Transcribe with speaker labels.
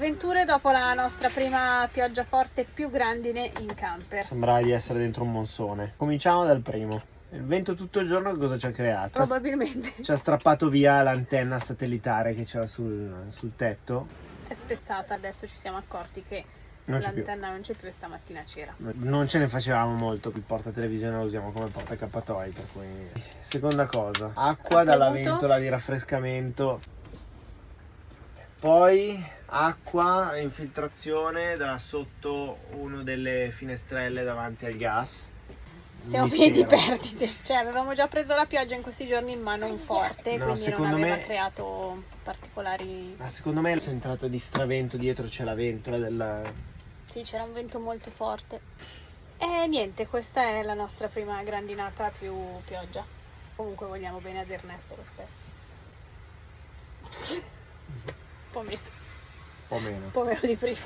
Speaker 1: Sventure dopo la nostra prima pioggia forte più grandine in camper.
Speaker 2: Sembrava di essere dentro un monsone. Cominciamo dal primo. Il vento tutto il giorno cosa ci ha creato?
Speaker 1: Probabilmente.
Speaker 2: Ci ha strappato via l'antenna satellitare che c'era sul tetto.
Speaker 1: È spezzata, adesso ci siamo accorti che
Speaker 2: Non c'è più.
Speaker 1: l'antenna non c'è più e stamattina c'era.
Speaker 2: Non ce ne facevamo molto, il porta televisione lo usiamo come porta accappatoi, per cui... Seconda cosa, acqua dalla ventola di raffrescamento. Poi acqua infiltrazione da sotto una delle finestrelle davanti al gas.
Speaker 1: Siamo pieni di perdite, cioè avevamo già preso la pioggia in questi giorni ma non forte,
Speaker 2: No,
Speaker 1: quindi non
Speaker 2: secondo
Speaker 1: aveva
Speaker 2: me-
Speaker 1: creato particolari...
Speaker 2: Ma secondo me è entrata di stravento, dietro c'è la ventola del...
Speaker 1: Sì, c'era un vento molto forte. E niente, questa è la nostra prima grandinata più pioggia. Comunque vogliamo bene ad Ernesto lo stesso. Un po' meno,
Speaker 2: o meno.
Speaker 1: un po' meno di prima.